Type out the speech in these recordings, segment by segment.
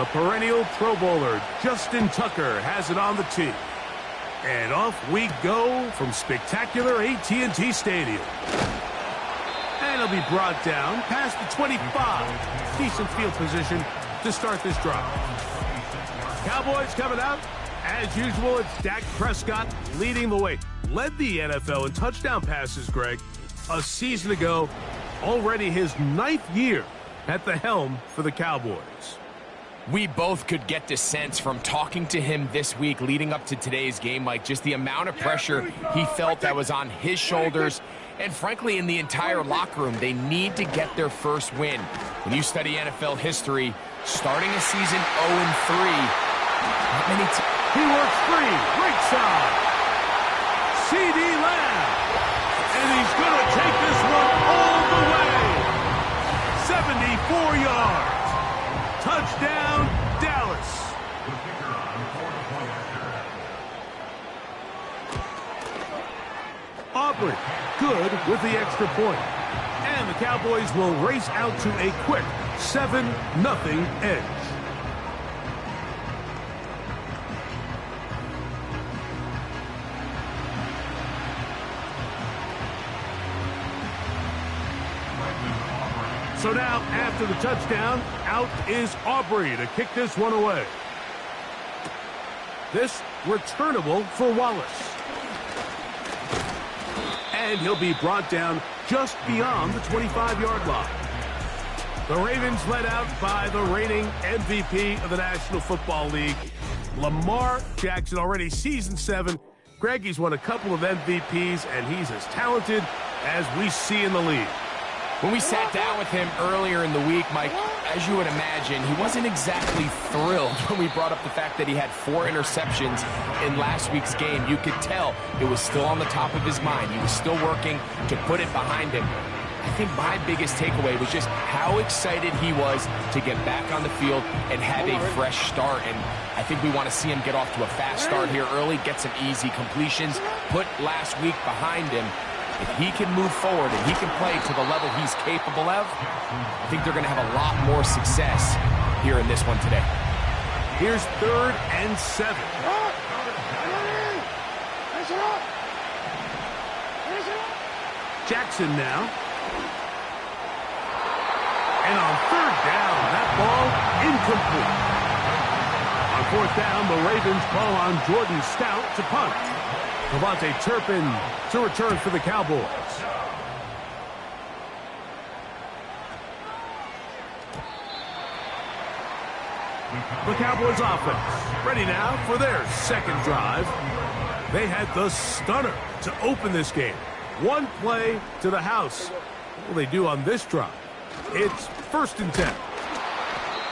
The perennial Pro Bowler, Justin Tucker, has it on the tee. And off we go from spectacular AT&T Stadium. And he'll be brought down past the 25. Decent field position to start this drive. Cowboys coming out. As usual, it's Dak Prescott leading the way. Led the NFL in touchdown passes, Greg, a season ago. Already his 9th year at the helm for the Cowboys. We both could get the sense from talking to him this week leading up to today's game, Mike, just the amount of pressure he felt that was on his shoulders. And frankly, in the entire locker room, they need to get their first win. When you study NFL history, starting a season 0-3, not many he works free, right side. CD Lamb. And he's going to take this one all the way. 74 yards. Touchdown, Dallas. Aubrey, good with the extra point. And the Cowboys will race out to a quick 7-0 edge. So now, after the touchdown, out is Aubrey to kick this one away. This returnable for Wallace. And he'll be brought down just beyond the 25-yard line. The Ravens led out by the reigning MVP of the National Football League, Lamar Jackson, already season 7. Greg, he's won a couple of MVPs, and he's as talented as we see in the league. When we sat down with him earlier in the week, Mike, as you would imagine, he wasn't exactly thrilled when we brought up the fact that he had 4 interceptions in last week's game. You could tell it was still on the top of his mind. He was still working to put it behind him. I think my biggest takeaway was just how excited he was to get back on the field and have a fresh start. And I think we want to see him get off to a fast start here early, get some easy completions, put last week behind him. If he can move forward and he can play to the level he's capable of, I think they're going to have a lot more success here in this one today. Here's 3rd and 7. Jackson now. And on 3rd down, that ball incomplete. On 4th down, the Ravens call on Jordan Stout to punt. Devontae Turpin to return for the Cowboys. The Cowboys offense ready now for their second drive. They had the stunner to open this game. One play to the house. What will they do on this drive? It's 1st and 10.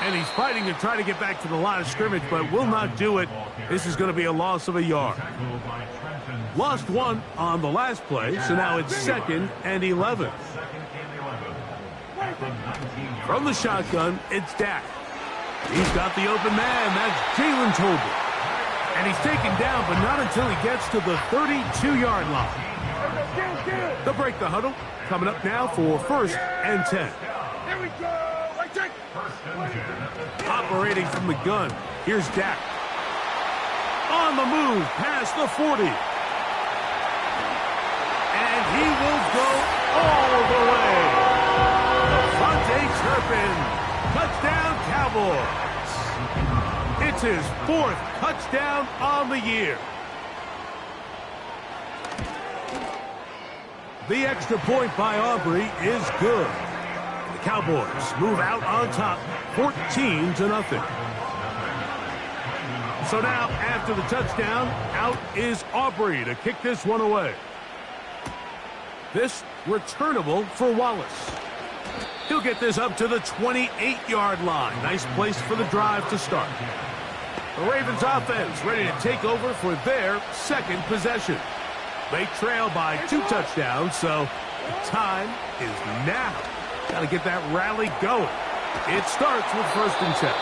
And he's fighting to try to get back to the line of scrimmage, but will not do it. This is going to be a loss of a yard. Lost 1 on the last play, so now it's 2nd and 11. From the shotgun, it's Dak. He's got the open man. That's Jalen Tolbert. And he's taken down, but not until he gets to the 32-yard line. They'll break the huddle. Coming up now for 1st and 10. Here we go. Operating from the gun, here's Dak. On the move, past the 40. And he will go all the way. Devontae Turpin, touchdown Cowboys. It's his 4th touchdown on the year. The extra point by Aubrey is good. The Cowboys move out on top, 14-0. So now, after the touchdown, out is Aubrey to kick this one away. This returnable for Wallace. He'll get this up to the 28-yard line. Nice place for the drive to start. The Ravens offense ready to take over for their 2nd possession. They trail by 2 touchdowns, so the time is now. Got to get that rally going. It starts with 1st and 10.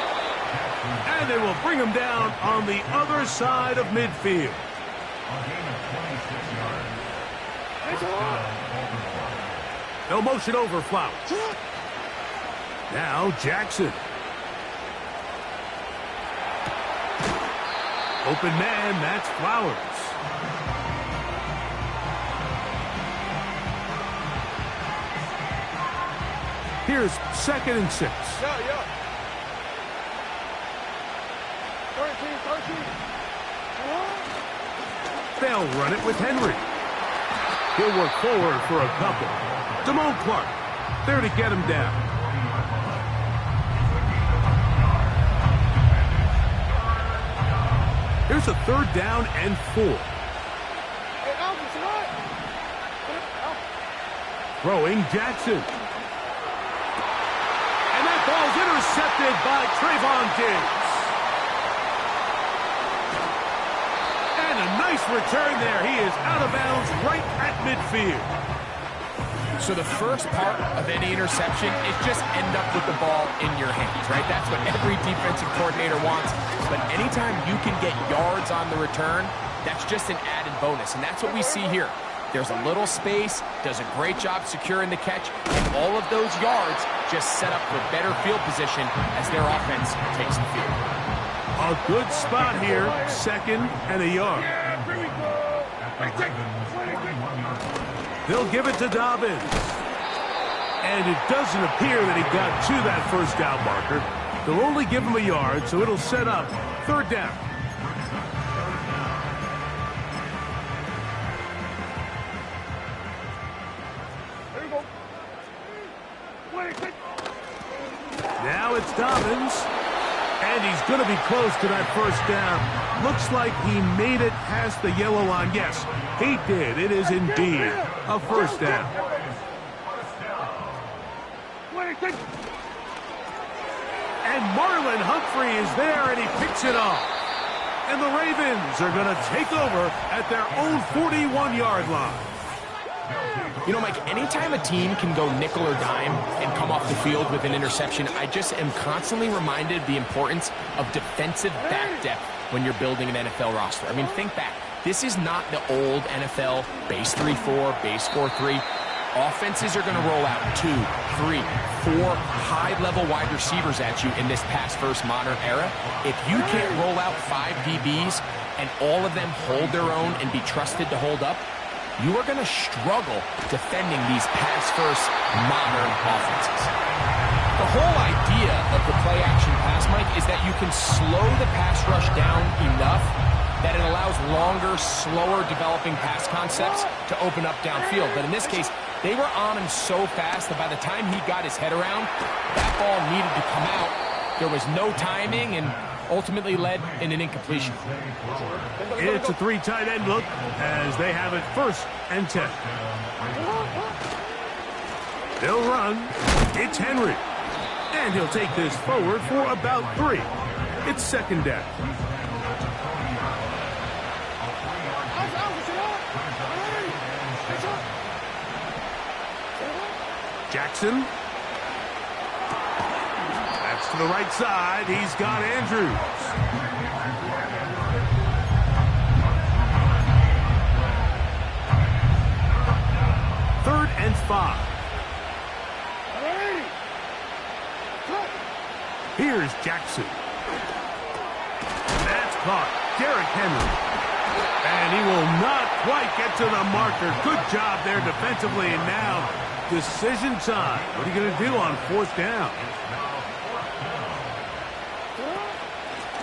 And they will bring him down on the other side of midfield. They'll motion over Flowers. Now Jackson. Open man, that's Flowers. Here's 2nd and 6. Yeah. 13. They'll run it with Henry. He'll work forward for a couple. Damone Clark, there to get him down. Here's a 3rd down and 4. Throwing Jackson. And that ball's intercepted by Trayvon Diggs. And a nice return there. He is out of bounds right at midfield. So the first part of any interception is just end up with the ball in your hands, right? That's what every defensive coordinator wants. But anytime you can get yards on the return, that's just an added bonus. And that's what we see here. There's a little space, does a great job securing the catch, and all of those yards just set up for better field position as their offense takes the field. A good spot here, 2nd and a yard. They'll give it to Dobbins. And it doesn't appear that he got to that 1st down marker. They'll only give him a yard, so it'll set up 3rd down. Now it's Dobbins, and he's going to be close to that 1st down. Looks like he made it past the yellow line. Yes, he did. It is indeed a 1st down. And Marlon Humphrey is there, and he picks it off. And the Ravens are going to take over at their own 41-yard line. You know, Mike, anytime a team can go nickel or dime and come off the field with an interception, I just am constantly reminded of the importance of defensive back depth when you're building an NFL roster. I mean, think back. This is not the old NFL base 3-4, base 4-3. Offenses are going to roll out 2, 3, 4 high-level wide receivers at you in this pass-first modern era. If you can't roll out 5 DBs and all of them hold their own and be trusted to hold up, you are going to struggle defending these pass-first modern offenses. The whole idea of the play-action pass, Mike, is that you can slow the pass rush down enough that it allows longer, slower developing pass concepts to open up downfield. But in this case, they were on him so fast that by the time he got his head around, that ball needed to come out. There was no timing and ultimately led in an incompletion. It's a 3 tight end look as they have it 1st and 10. They'll run. It's Henry. And he'll take this forward for about 3. It's 2nd down. Jackson. That's to the right side. He's got Andrews. 3rd and 5. Here's Jackson. That's caught. Derrick Henry. And he will not quite get to the marker. Good job there defensively. And now, decision time. What are you going to do on 4th down?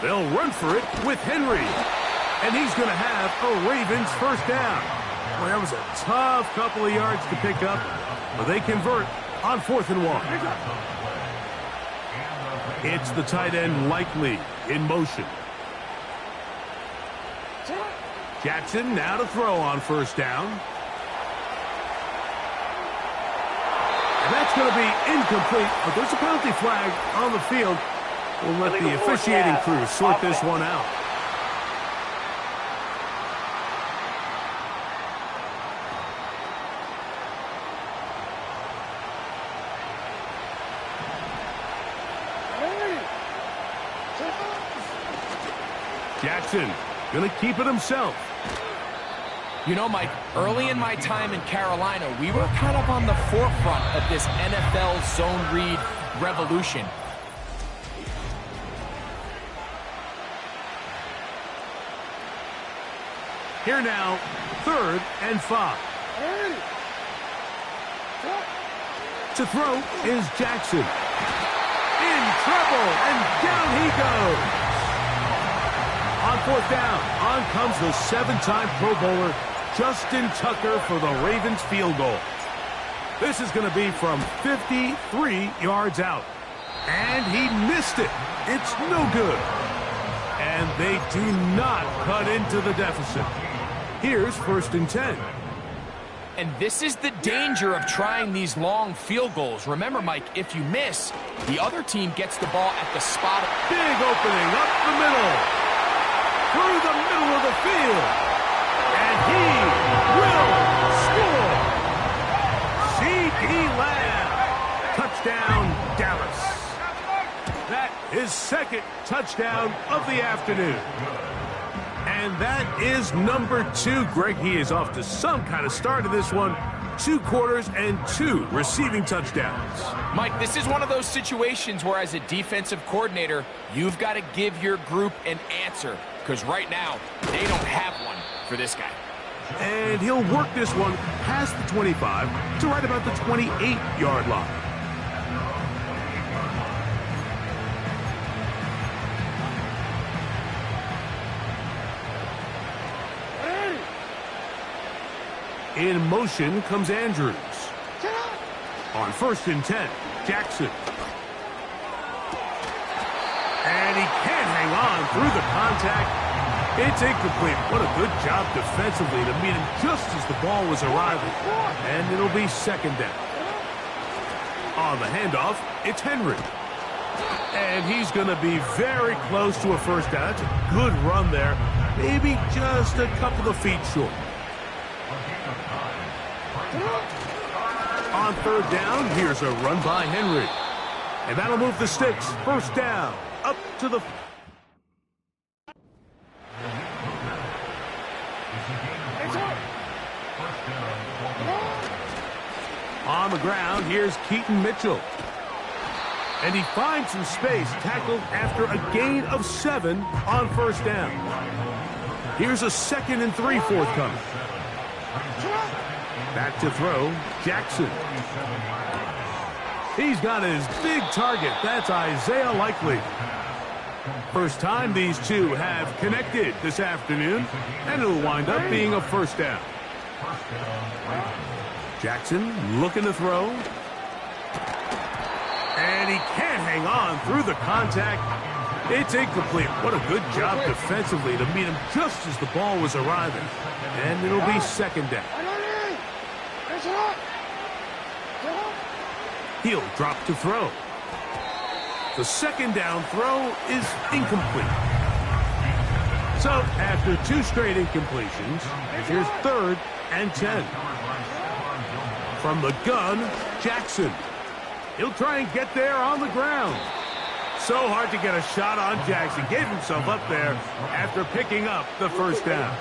They'll run for it with Henry. And he's going to have a Ravens 1st down. Boy, that was a tough couple of yards to pick up. But they convert on 4th and 1. It's the tight end Likely in motion. Jackson now to throw on 1st down. And that's going to be incomplete. But there's a penalty flag on the field. We'll let the officiating crew sort this one out. Jackson going to keep it himself. You know, Mike, early in my time in Carolina, we were kind of on the forefront of this NFL zone read revolution. Here now, 3rd and 5. Ready. To throw is Jackson. In trouble, and down he goes. On 4th down, on comes the 7-time Pro Bowler, Justin Tucker, for the Ravens field goal. This is going to be from 53 yards out. And he missed it. It's no good. And they do not cut into the deficit. Here's 1st and 10. And this is the danger of trying these long field goals. Remember, Mike, if you miss, the other team gets the ball at the spot. Big opening up the middle. Through the middle of the field. And he will score. C.D. Lamb. Touchdown, Dallas. That is 2nd touchdown of the afternoon. And that is number 2. Greg, he is off to some kind of start in this one. 2 quarters and 2 receiving touchdowns. Mike, this is one of those situations where, as a defensive coordinator, you've got to give your group an answer. Because right now, they don't have one for this guy. And he'll work this one past the 25 to right about the 28-yard line. In motion comes Andrews. On 1st and 10, Jackson. And he can't hang on through the contact. It's incomplete. What a good job defensively to meet him just as the ball was arriving. And it'll be 2nd down. On the handoff, it's Henry. And he's going to be very close to a 1st down. That's a good run there. Maybe just a couple of feet short. On 3rd down, here's a run by Henry. And that'll move the sticks. 1st down, up to the... On the ground, here's Keaton Mitchell. And he finds some space, tackled after a gain of 7 on 1st down. Here's a 2nd and 3 forthcoming. Back to throw, Jackson. He's got his big target. That's Isaiah Likely. First time these two have connected this afternoon, and it'll wind up being a 1st down. Jackson looking to throw. And he can't hang on through the contact. It's incomplete. What a good job defensively to meet him just as the ball was arriving. And it'll be 2nd down. He'll drop to throw. The 2nd down throw is incomplete. So after 2 straight incompletions, here's 3rd and 10. From the gun, Jackson. He'll try and get there on the ground. So hard to get a shot on Jackson. Gave himself up there after picking up the 1st down.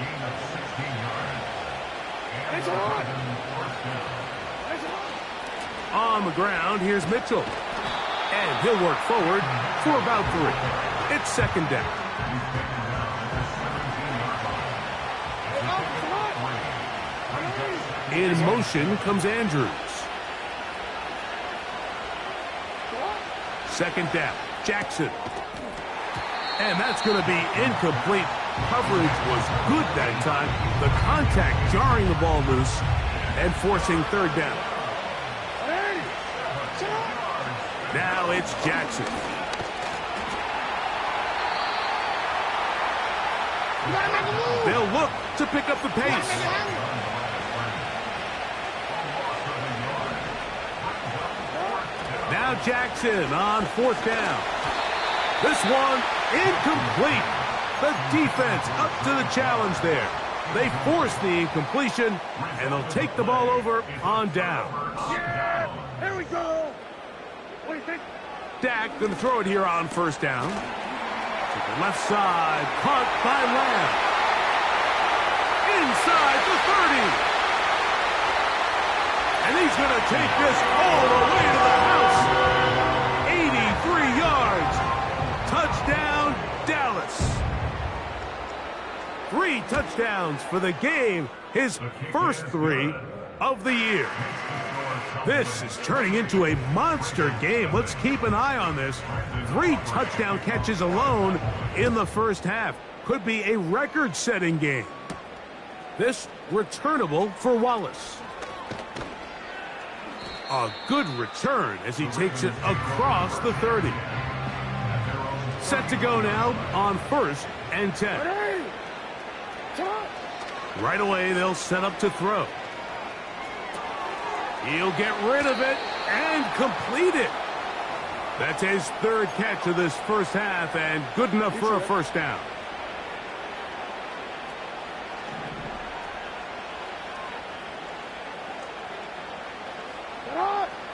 On the ground, here's Mitchell. And he'll work forward for about 3. It's 2nd down. In motion comes Andrews. 2nd down, Jackson. And that's going to be incomplete. Coverage was good that time. The contact jarring the ball loose and forcing 3rd down. Now it's Jackson. They'll look to pick up the pace. Now Jackson on 4th down. This one incomplete. The defense up to the challenge there. They force the incompletion, and they'll take the ball over on down. Yeah, here we go. What do you think? Dak going to throw it here on 1st down. To the left side, caught by Lamb. Inside the 30. And he's going to take this all the way to the house. 83 yards. Touchdown, Dallas. 3 touchdowns for the game, his first 3 of the year. This is turning into a monster game. Let's keep an eye on this. 3 touchdown catches alone in the first half. Could be a record-setting game. This returnable for Wallace. A good return as he takes it across the 30. Set to go now on 1st and 10. Right away, they'll set up to throw. He'll get rid of it and complete it. That's his 3rd catch of this first half and good enough for a first down.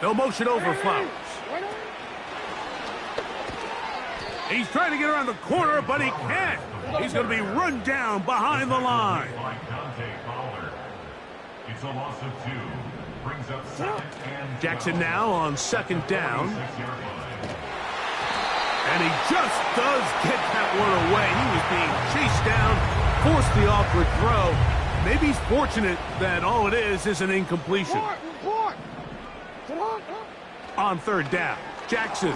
They'll motion over Flowers. He's trying to get around the corner, but he can't. He's going to be run down behind the line. It's a loss of 2. Brings up 2nd and Jackson now on 2nd down. And he just does get that one away. He was being chased down, forced the awkward throw. Maybe he's fortunate that all it is an incompletion. On 3rd down, Jackson.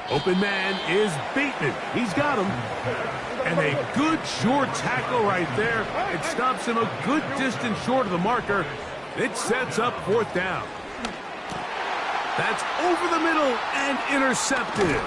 Open man is Bateman. He's got him. And a good short tackle right there. It stops him a good distance short of the marker. It sets up 4th down. That's over the middle and intercepted.